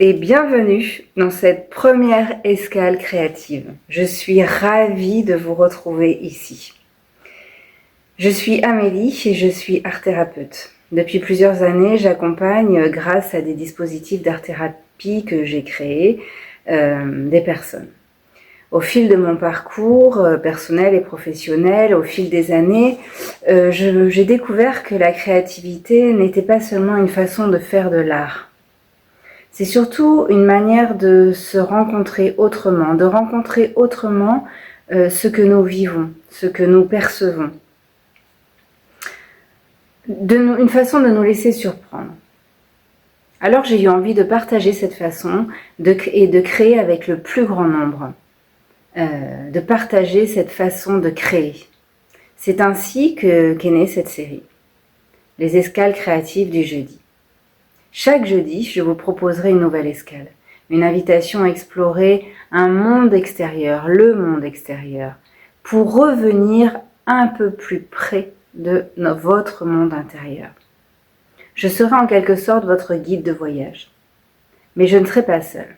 et bienvenue dans cette première escale créative. Je suis ravie de vous retrouver ici. Je suis Amélie et je suis art-thérapeute. Depuis plusieurs années, j'accompagne, grâce à des dispositifs d'art-thérapie que j'ai créés, des personnes. Au fil de mon parcours personnel et professionnel, au fil des années, j'ai découvert que la créativité n'était pas seulement une façon de faire de l'art. C'est surtout une manière de se rencontrer autrement, ce que nous vivons, ce que nous percevons. Une façon de nous laisser surprendre. Alors j'ai eu envie de partager cette façon et de créer avec le plus grand nombre. De partager cette façon de créer. C'est ainsi qu'est née cette série, les escales créatives du jeudi. Chaque jeudi, je vous proposerai une nouvelle escale, une invitation à explorer un monde extérieur, le monde extérieur, pour revenir un peu plus près de votre monde intérieur. Je serai en quelque sorte votre guide de voyage, mais je ne serai pas seule.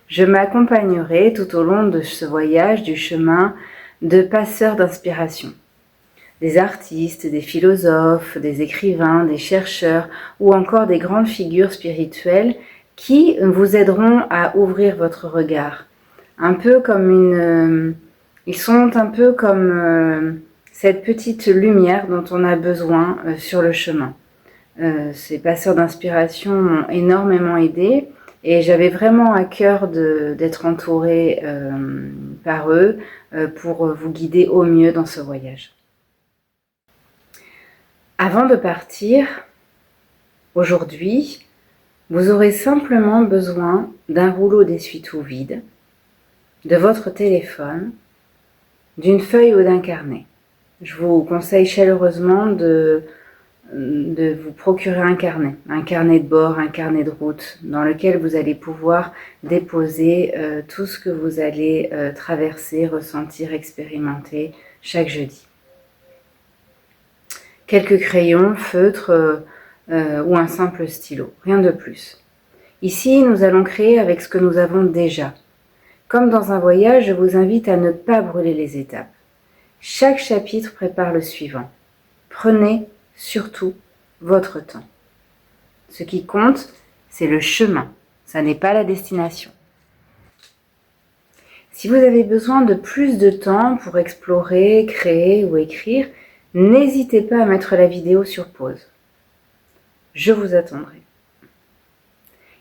Je m'accompagnerai tout au long de ce voyage du chemin de passeurs d'inspiration. Des artistes, des philosophes, des écrivains, des chercheurs ou encore des grandes figures spirituelles qui vous aideront à ouvrir votre regard. Ils sont un peu comme cette petite lumière dont on a besoin sur le chemin. Ces passeurs d'inspiration m'ont énormément aidée. Et j'avais vraiment à cœur d'être entourée par eux pour vous guider au mieux dans ce voyage. Avant de partir, aujourd'hui, vous aurez simplement besoin d'un rouleau d'essuie-tout vide, de votre téléphone, d'une feuille ou d'un carnet. Je vous conseille chaleureusement de vous procurer un carnet de bord, un carnet de route dans lequel vous allez pouvoir déposer tout ce que vous allez traverser, ressentir, expérimenter chaque jeudi. Quelques crayons, feutres ou un simple stylo, rien de plus. Ici, nous allons créer avec ce que nous avons déjà. Comme dans un voyage, je vous invite à ne pas brûler les étapes. Chaque chapitre prépare le suivant. Prenez surtout votre temps. Ce qui compte, c'est le chemin, ça n'est pas la destination. Si vous avez besoin de plus de temps pour explorer, créer ou écrire, n'hésitez pas à mettre la vidéo sur pause. Je vous attendrai.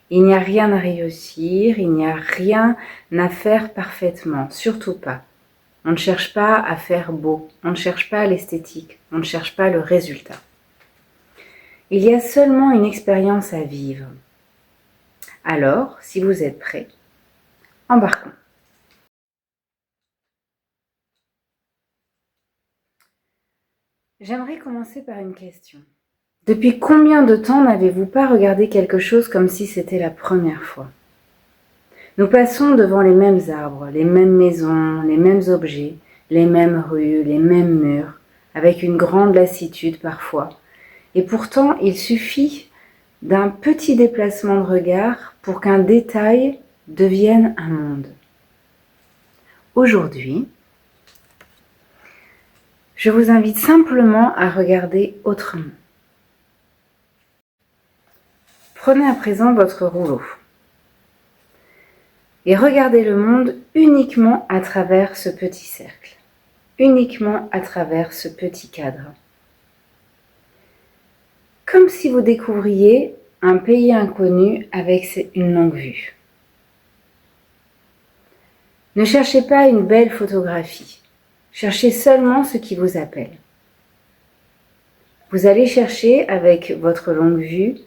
Il n'y a rien à réussir, il n'y a rien à faire parfaitement, surtout pas. On ne cherche pas à faire beau, on ne cherche pas l'esthétique, on ne cherche pas le résultat. Il y a seulement une expérience à vivre. Alors, si vous êtes prêts, embarquons. J'aimerais commencer par une question. Depuis combien de temps n'avez-vous pas regardé quelque chose comme si c'était la première fois ? Nous passons devant les mêmes arbres, les mêmes maisons, les mêmes objets, les mêmes rues, les mêmes murs, avec une grande lassitude parfois. Et pourtant, il suffit d'un petit déplacement de regard pour qu'un détail devienne un monde. Aujourd'hui, je vous invite simplement à regarder autrement. Prenez à présent votre rouleau et regardez le monde uniquement à travers ce petit cercle, uniquement à travers ce petit cadre. Comme si vous découvriez un pays inconnu avec une longue vue. Ne cherchez pas une belle photographie, cherchez seulement ce qui vous appelle. Vous allez chercher avec votre longue vue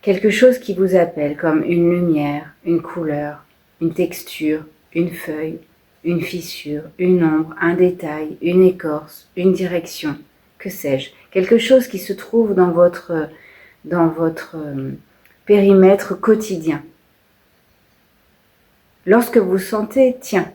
quelque chose qui vous appelle, comme une lumière, une couleur, une texture, une feuille, une fissure, une ombre, un détail, une écorce, une direction, que sais-je, quelque chose qui se trouve dans votre périmètre quotidien. Lorsque vous sentez, tiens,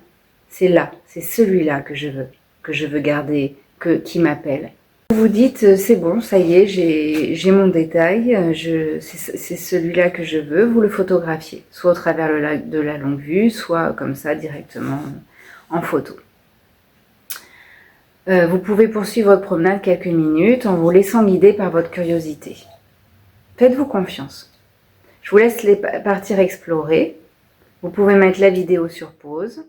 c'est là, c'est celui-là que je veux garder, qui m'appelle. Vous vous dites, c'est bon, ça y est, j'ai mon détail, c'est celui-là que je veux, vous le photographiez, soit au travers de la longue vue, soit comme ça directement en photo. Vous pouvez poursuivre votre promenade quelques minutes en vous laissant guider par votre curiosité. Faites-vous confiance. Je vous laisse partir explorer. Vous pouvez mettre la vidéo sur pause.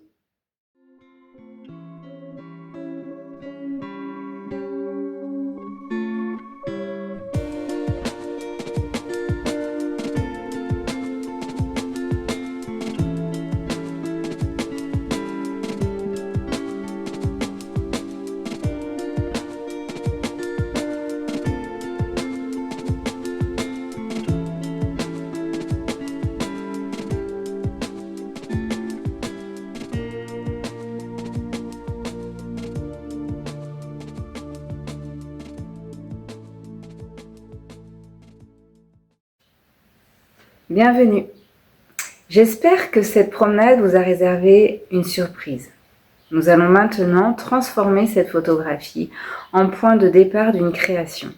Bienvenue. J'espère que cette promenade vous a réservé une surprise. Nous allons maintenant transformer cette photographie en point de départ d'une création.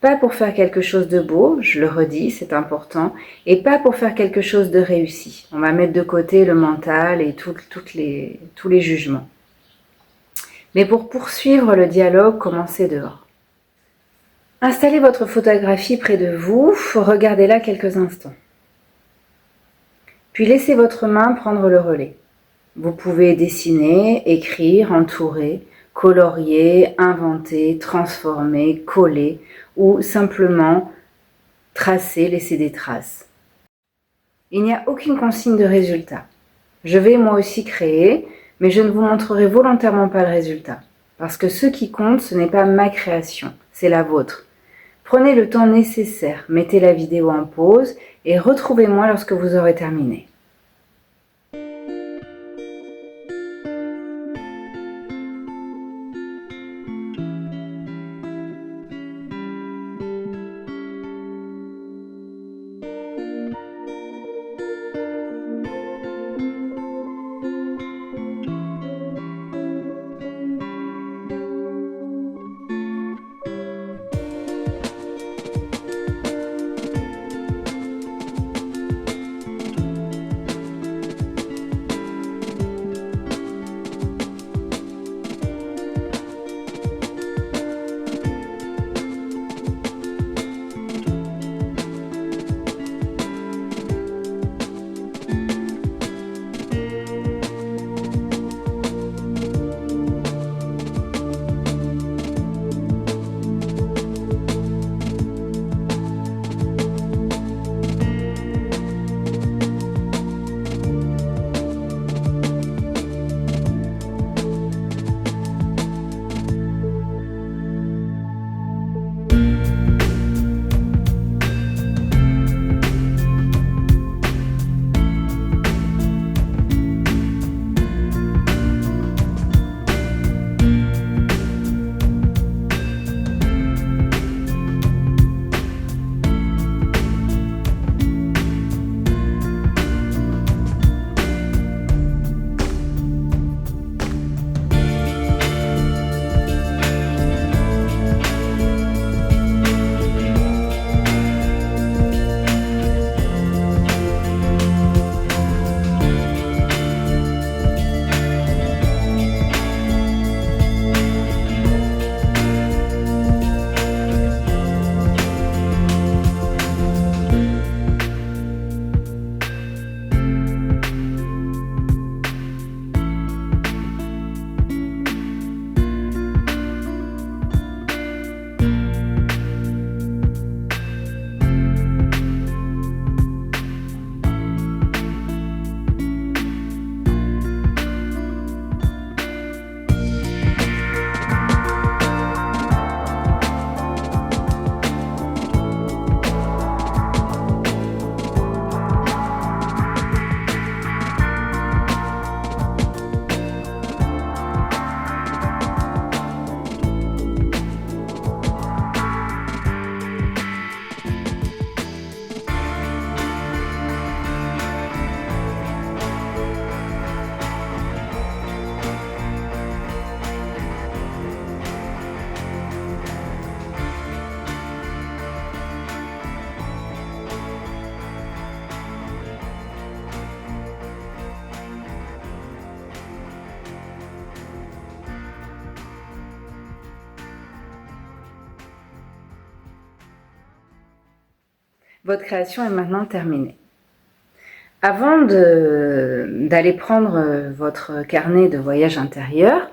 Pas pour faire quelque chose de beau, je le redis, c'est important, et pas pour faire quelque chose de réussi. On va mettre de côté le mental et tous les jugements. Mais pour poursuivre le dialogue commencé dehors. Installez votre photographie près de vous, regardez-la quelques instants. Puis laissez votre main prendre le relais. Vous pouvez dessiner, écrire, entourer, colorier, inventer, transformer, coller ou simplement tracer, laisser des traces. Il n'y a aucune consigne de résultat. Je vais moi aussi créer, mais je ne vous montrerai volontairement pas le résultat. Parce que ce qui compte, ce n'est pas ma création, c'est la vôtre. Prenez le temps nécessaire, mettez la vidéo en pause et retrouvez-moi lorsque vous aurez terminé. Votre création est maintenant terminée. Avant d'aller prendre votre carnet de voyage intérieur,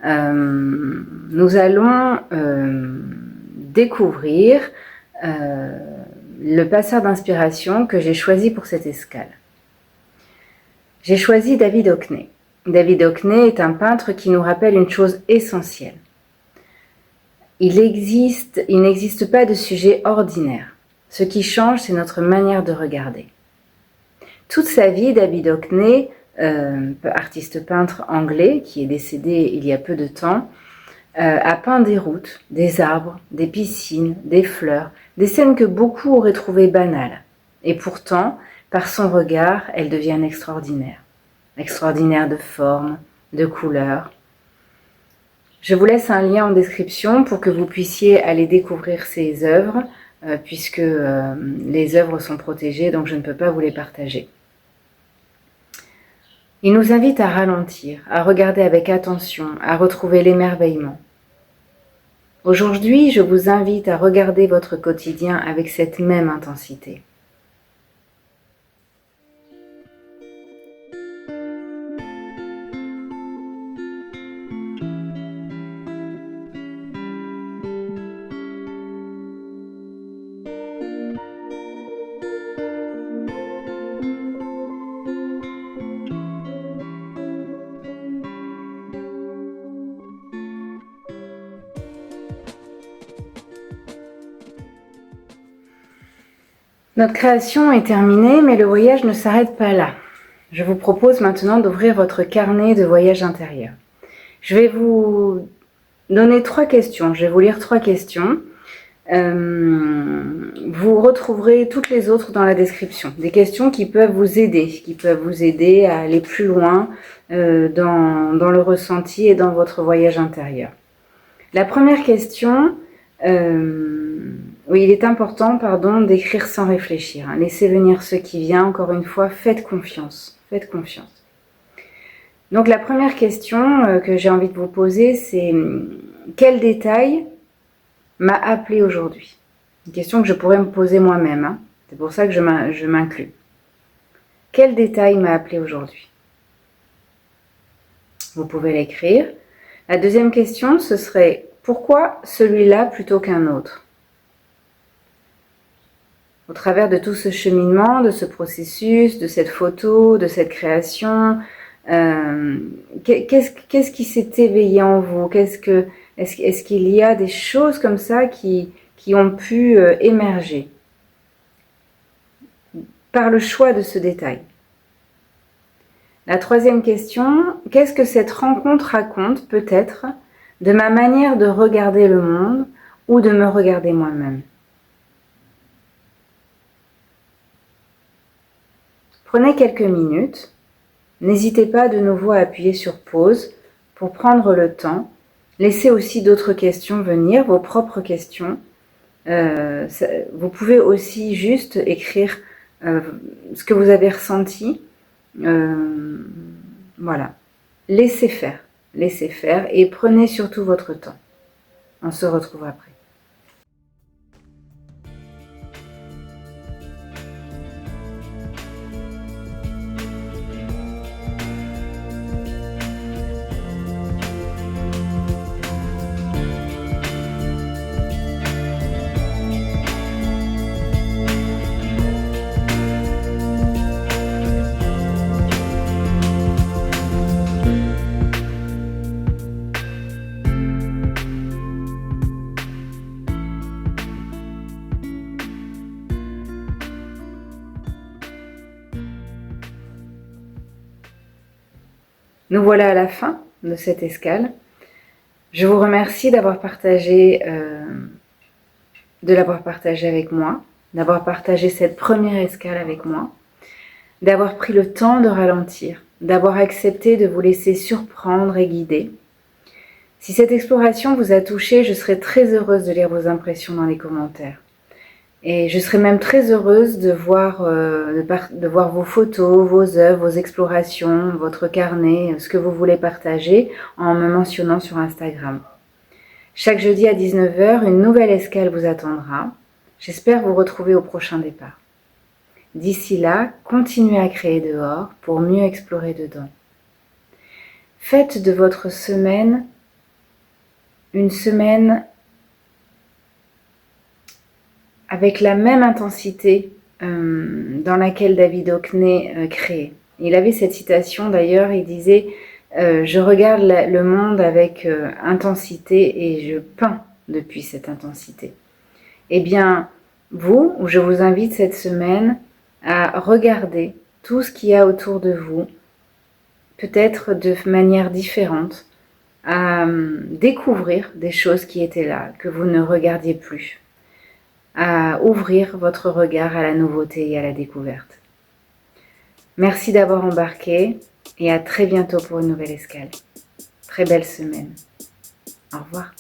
nous allons découvrir le passeur d'inspiration que j'ai choisi pour cette escale. J'ai choisi David Hockney. David Hockney est un peintre qui nous rappelle une chose essentielle. Il n'existe pas de sujet ordinaire. Ce qui change, c'est notre manière de regarder. Toute sa vie, David Hockney, artiste peintre anglais qui est décédé il y a peu de temps, a peint des routes, des arbres, des piscines, des fleurs, des scènes que beaucoup auraient trouvées banales. Et pourtant, par son regard, elles deviennent extraordinaires. Extraordinaires de forme, de couleurs. Je vous laisse un lien en description pour que vous puissiez aller découvrir ses œuvres, puisque les œuvres sont protégées, donc je ne peux pas vous les partager. Il nous invite à ralentir, à regarder avec attention, à retrouver l'émerveillement. Aujourd'hui, je vous invite à regarder votre quotidien avec cette même intensité. Notre création est terminée, mais le voyage ne s'arrête pas là. Je vous propose maintenant d'ouvrir votre carnet de voyage intérieur. Je vais vous donner 3 questions. Je vais vous lire 3 questions. Vous retrouverez toutes les autres dans la description. Des questions qui peuvent vous aider à aller plus loin dans le ressenti et dans votre voyage intérieur. La première question... Oui, il est important, d'écrire sans réfléchir. Laissez venir ce qui vient. Encore une fois, faites confiance. Faites confiance. Donc, la première question que j'ai envie de vous poser, c'est quel détail m'a appelé aujourd'hui? Une question que je pourrais me poser moi-même. C'est pour ça que je m'inclus. Quel détail m'a appelé aujourd'hui? Vous pouvez l'écrire. La deuxième question, ce serait pourquoi celui-là plutôt qu'un autre? Au travers de tout ce cheminement, de ce processus, de cette photo, de cette création, qu'est-ce qui s'est éveillé en vous? Est-ce qu'il y a des choses comme ça qui ont pu émerger par le choix de ce détail? La troisième question, qu'est-ce que cette rencontre raconte peut-être de ma manière de regarder le monde ou de me regarder moi-même? Prenez quelques minutes, n'hésitez pas de nouveau à appuyer sur pause pour prendre le temps. Laissez aussi d'autres questions venir, vos propres questions. Vous pouvez aussi juste écrire ce que vous avez ressenti. Voilà. Laissez faire et prenez surtout votre temps. On se retrouve après. Nous voilà à la fin de cette escale. Je vous remercie d'avoir partagé avec moi, d'avoir partagé cette première escale avec moi, d'avoir pris le temps de ralentir, d'avoir accepté de vous laisser surprendre et guider. Si cette exploration vous a touché, je serais très heureuse de lire vos impressions dans les commentaires. Et je serais même très heureuse de voir vos photos, vos œuvres, vos explorations, votre carnet, ce que vous voulez partager en me mentionnant sur Instagram. Chaque jeudi à 19h, une nouvelle escale vous attendra. J'espère vous retrouver au prochain départ. D'ici là, continuez à créer dehors pour mieux explorer dedans. Faites de votre semaine une semaine avec la même intensité dans laquelle David Hockney créait. Il avait cette citation d'ailleurs, il disait je regarde le monde avec intensité et je peins depuis cette intensité. Eh bien, vous, je vous invite cette semaine à regarder tout ce qu'il y a autour de vous, peut-être de manière différente, à découvrir des choses qui étaient là, que vous ne regardiez plus, à ouvrir votre regard à la nouveauté et à la découverte. Merci d'avoir embarqué et à très bientôt pour une nouvelle escale. Très belle semaine. Au revoir.